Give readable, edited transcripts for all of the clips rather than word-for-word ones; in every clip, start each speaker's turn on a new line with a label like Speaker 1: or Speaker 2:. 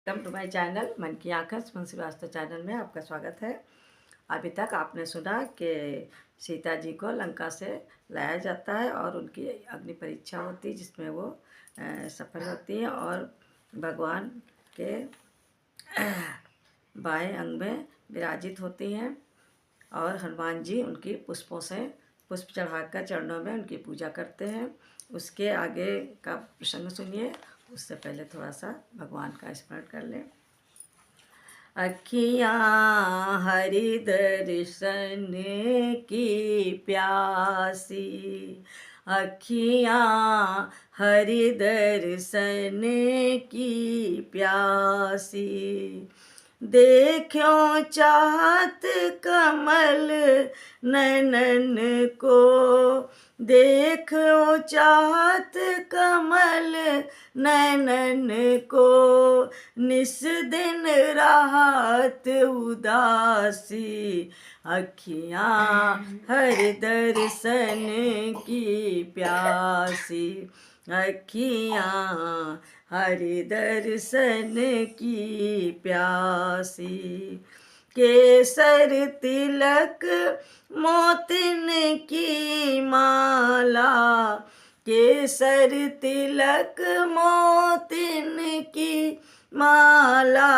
Speaker 1: Welcome to my channel मन की आँखें सुमन श्रीवास्तव चैनल में आपका स्वागत है। अभी तक आपने सुना कि सीता जी को लंका से लाया जाता है और उनकी अग्नि परीक्षा होती है जिसमें वो सफल होती है और भगवान के बाएं अंग में विराजित होती हैं और हनुमान जी उनकी पुष्पों से पुष्प चढ़ाकर चरणों में उनकी पूजा करते हैं। उसके आगे का प्रसंग सुनिए। उससे पहले थोड़ा सा भगवान का स्मरण कर लें। अखियाँ हरि दर्शन की प्यासी, अखियाँ हरि दर्शन की प्यासी, देखो चाहत कमल नयन को, देखो चाहत कमल नयन को, निस दिन राहत उदासी, अखियाँ हरि दर्शन की प्यासी, अखियाँ हरि दर्शन की प्यासी, केसर तिलक मोतिन की माला, केसर तिलक मोतिन की माला,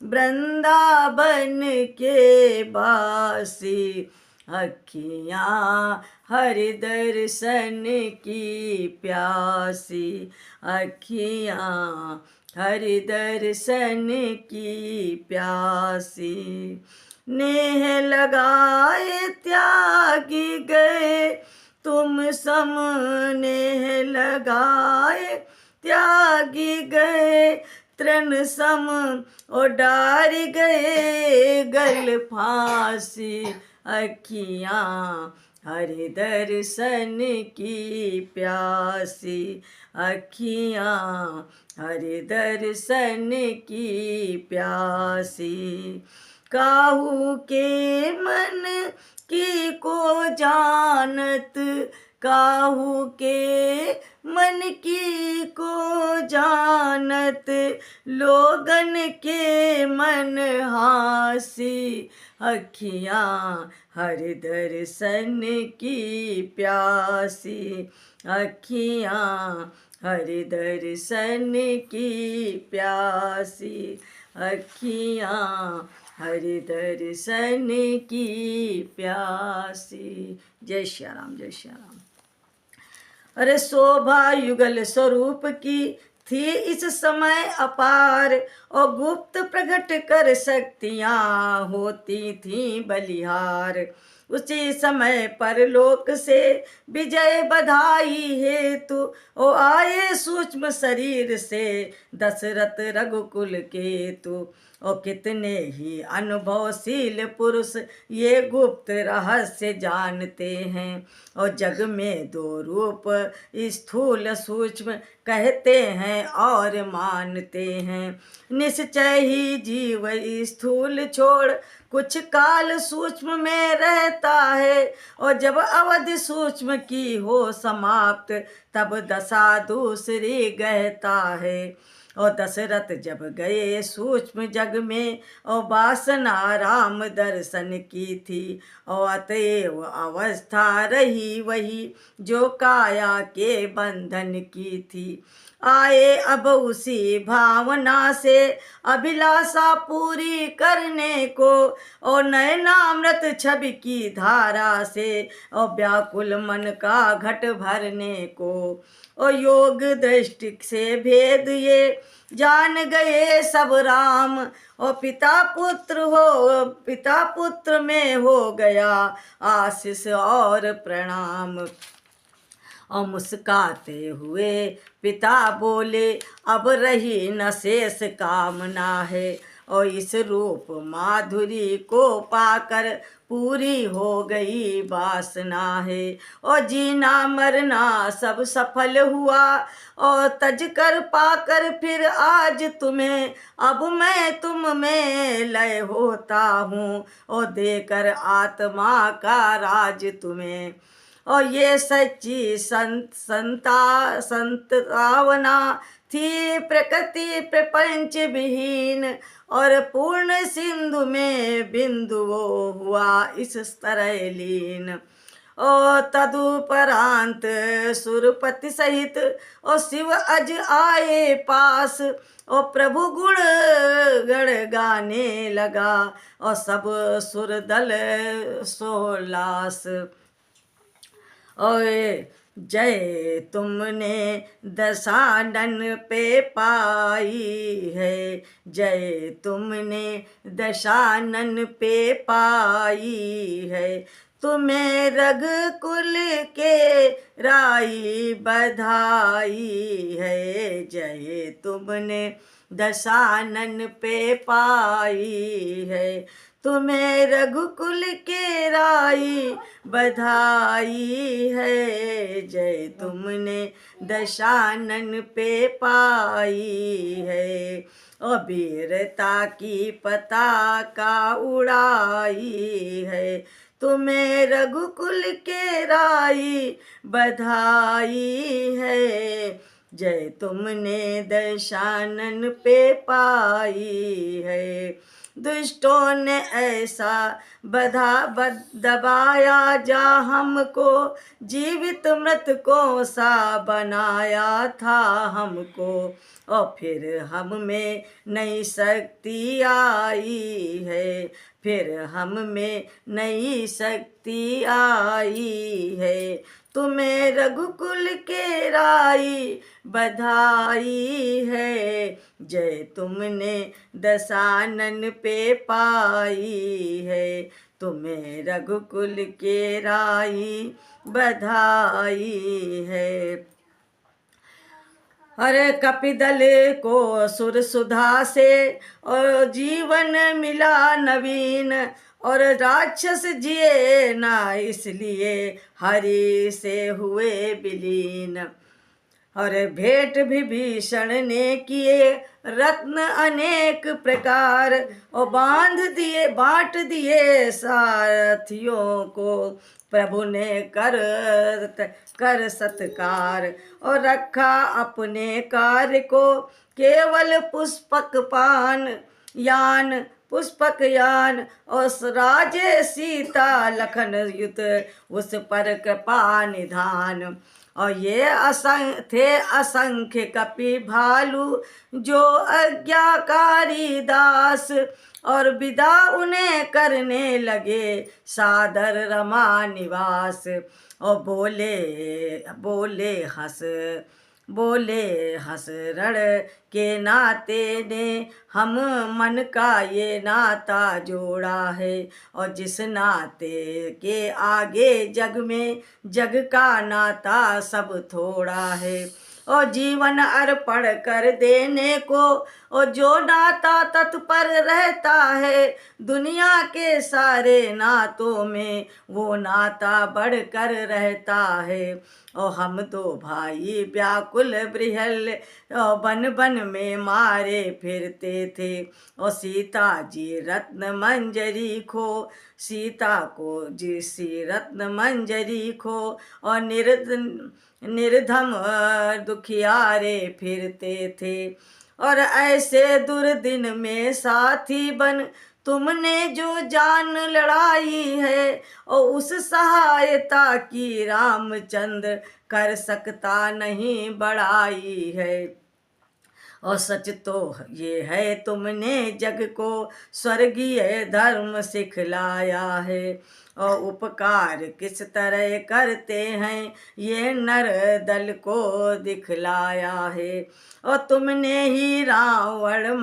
Speaker 1: वृंदावन के बासी, अखियाँ हरि दर्शन की प्यासी, अखियाँ हरि दर्शन की प्यासी, नेह लगाए त्यागी गए तुम सम, नेह लगाए त्यागी गए तृण सम, और डार गए गल फांसी, अखियाँ हरि दर्शन की प्यासी, अखियाँ हरि दर्शन की प्यासी, काहू के मन की को जानत, काहू के मन की को जानत, लोगन के मन हासी, अखियाँ हरि दर्शन की प्यासी, अखियाँ हरि दर्शन की प्यासी, अखियाँ हरि दर्शन की प्यासी। जय श्री राम, जय श्री राम। अरे शोभा युगल स्वरूप की थी इस समय अपार, और गुप्त प्रकट कर शक्तियाँ होती थी बलिहार, उसी समय परलोक से विजय बधाई हेतु, ओ आए सूक्ष्म शरीर से दशरथ रघुकुल केतु, और कितने ही अनुभवशील पुरुष ये गुप्त रहस्य जानते हैं, और जग में दो रूप स्थूल सूक्ष्म कहते हैं और मानते हैं, निश्चय ही जीव स्थूल छोड़ कुछ काल सूक्ष्म में रहता है, और जब अवधि सूक्ष्म की हो समाप्त तब दशा दूसरी गहता है, और दशरथ जब गए सूक्ष्म जग में, और वासना राम दर्शन की थी, और अतएव अवस्था रही वही जो काया के बंधन की थी, आए अब उसी भावना से अभिलाषा पूरी करने को, और नयनामृत छवि की धारा से और व्याकुल मन का घट भरने को, और योग दृष्टि से भेद ये जान गए सब राम, और पिता पुत्र में हो गया आशीष और प्रणाम, और मुस्काते हुए पिता बोले अब रही न शेष कामना है, और इस रूप माधुरी को पाकर पूरी हो गई वासना है, और जीना मरना सब सफल हुआ, और तज कर पाकर फिर आज तुम्हें अब मैं तुम में लय होता हूँ, और देकर आत्मा का राज तुम्हें, और ये सच्ची संतावना थी प्रकृति प्रपंच विहीन, और पूर्ण सिंधु में बिंदु वो हुआ इस तरह लीन। ओ तदुपरांत सुरपति सहित ओ शिव अज आए पास, ओ प्रभु गुण गण गाने लगा, और सब सुर दल सोलास। ओए जय तुमने दशानन पे पाई है, जय तुमने दशानन पे पाई है, तुम्हें रघुकुल के राई बधाई है, जय तुमने दशानन पे पाई है, तुम्हें रघुकुल के राई बधाई है, जय तुमने दशानन पे पाई है, ओ वीरता की पताका उड़ाई है, तुम्हें रघुकुल के राई बधाई है, जय तुमने दशानन पे पाई है। दुष्टों ने ऐसा दबाया जा हमको, जीवित मृतकों सा बनाया था हमको, और फिर हम में नई शक्ति आई है, फिर हम में नई शक्ति आई है, तुम्हें रघुकुल के राई बधाई है, जय तुमने दशानन पे पाई है, तुम्हें रघुकुल के राई बधाई है। अरे कपिदल को सुर सुधा से और जीवन मिला नवीन, और राक्षस जिए ना इसलिए हरि से हुए विलीन, और भेंट विभीषण ने किए रत्न अनेक प्रकार, और बांट दिए सारथियों को प्रभु ने कर सत्कार, और रखा अपने कार्य को केवल पुष्पक यान, और राजे सीता लखन युत उस पर कृपा निधान, और ये थे असंख्य कपि भालू जो आज्ञाकारी दास, और विदा उन्हें करने लगे सादर रमा निवास, और बोले हंस रण के नाते ने हम मन का ये नाता जोड़ा है, और जिस नाते के आगे जग में जग का नाता सब थोड़ा है, और जीवन अर्पण कर देने को, और जो नाता तत्पर रहता है, दुनिया के सारे नातों में वो नाता बढ़कर रहता है, और हम दो भाई व्याकुल बृहल बन बन में मारे फिरते थे, और सीता जी रत्न मंजरी खो, सीता को जिसी रत्न मंजरी खो, और निर्धम दुखियारे फिरते थे, और ऐसे दुर्दिन में साथी बन तुमने जो जान लड़ाई है, और उस सहायता की रामचंद्र कर सकता नहीं बड़ाई है, और सच तो ये है तुमने जग को स्वर्गीय धर्म सिखलाया है, और उपकार किस तरह करते हैं ये नर दल को दिखलाया है, और तुमने ही रावण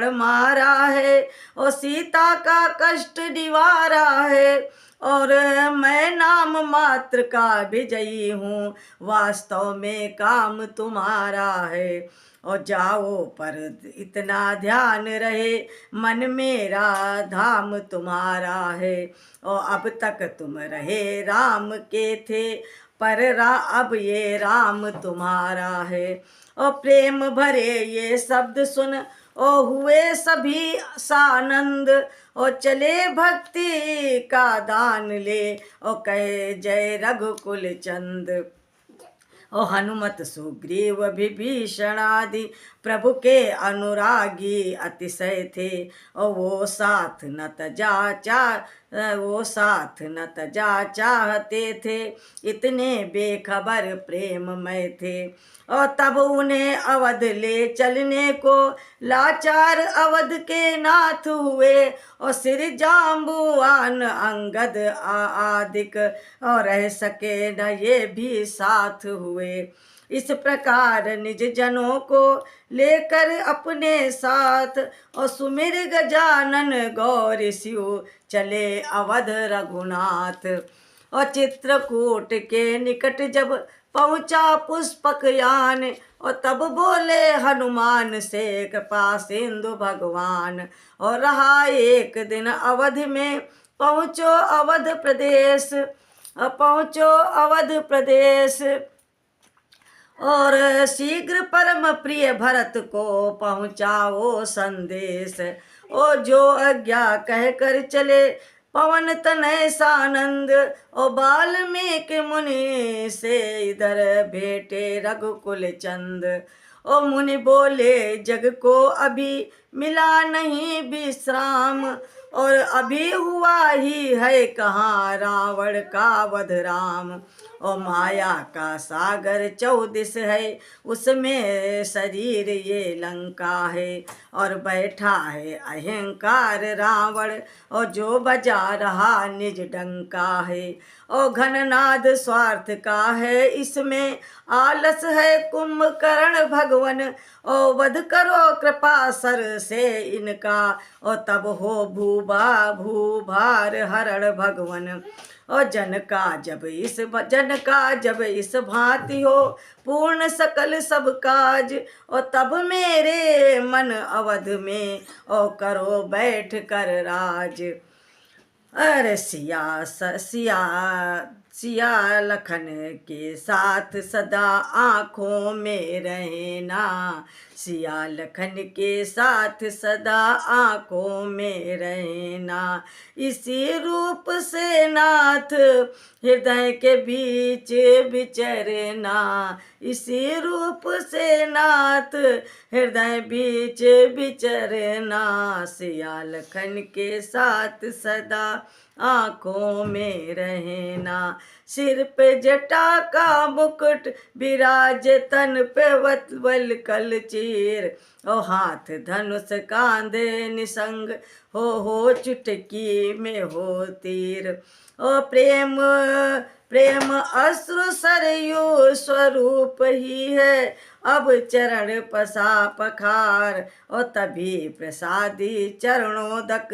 Speaker 1: मारा है, और सीता का कष्ट निवारा है, और मैं नाम मात्र का विजयी हूँ, वास्तव में काम तुम्हारा है, और जाओ पर इतना ध्यान रहे मन मेरा धाम तुम्हारा है, और अब तक तुम रहे राम के थे पर अब ये राम तुम्हारा है, और प्रेम भरे ये शब्द सुन ओ हुए सभी सानंद, और चले भक्ति का दान ले, और कहे जय रघुकुल चंद। और हनुमत सुग्रीव विभीषण आदि प्रभु के अनुरागी अतिशय थे। और वो साथ न तजा चाहते थे, इतने बेखबर प्रेममय थे। और तब उन्हें अवध ले चलने को लाचार अवध के नाथ हुए। और सिर जाम्बुआन अंगद आदिक और रह सके न ये भी साथ हुए। इस प्रकार निज जनों को लेकर अपने साथ और सुमिर गजानन गौर शिव चले अवध रघुनाथ। और चित्रकूट के निकट जब पहुँचा पुष्पक यान, और तब बोले हनुमान से कृपा सिंधु भगवान। और रहा एक दिन अवध में पहुँचो अवध प्रदेश। और शीघ्र परम प्रिय भरत को पहुँचाओ संदेश। ओ जो आज्ञा कह कर चले पवन तनय सानंद। ओ वाल्मीकि मुनि से इधर भेटे रघुकुल चंद। ओ मुनि बोले जग को अभी मिला नहीं विश्राम, और अभी हुआ ही है कहाँ रावण का वध राम। और माया का सागर 14 है, उसमें शरीर ये लंका है। और बैठा है अहंकार रावण, और जो बजा रहा निज डंका है। और घननाद स्वार्थ का है इसमें, आलस है कुंभकर्ण भगवन। और वध करो कृपा सर से इनका, और तब हो भूभार हरण भगवन। और जन का जब इस भांति हो पूर्ण सकल सब काज। और तब मेरे मन अवध में और करो बैठ कर राज। अरे सिया लखन के साथ सदा आँखों में रहना। सिया लखन के साथ सदा आँखों में रहना। इसी रूप से नाथ हृदय के बीच विचरना। इसी रूप से नाथ हृदय बीच विचरना। सिया लखन के साथ सदा आँखों में रहना। सिर पे जटा का मुकुट विराज तन पे वत्वल कल चीर। और हाथ धनुष कांधे निसंग हो चुटकी में हो तीर। और प्रेम अश्रु सरयू स्वरूप ही है, अब चरण पखार। और तभी प्रसादी चरणोदक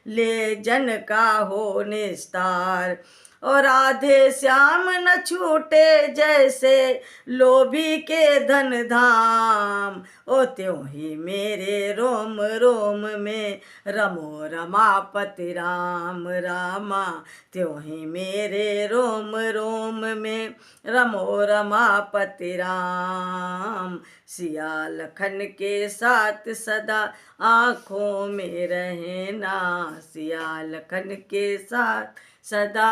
Speaker 1: ले जन का हो निस्तार। और राधे श्याम न छूटे जैसे लोभी के धन धाम। ओ त्यों ही मेरे रोम रोम में रमो रमापति राम रामा। त्यों ही मेरे रोम रोम में रमो रमापति राम। सिया लखन के साथ सदा आँखों में रहना। सिया लखन के साथ सदा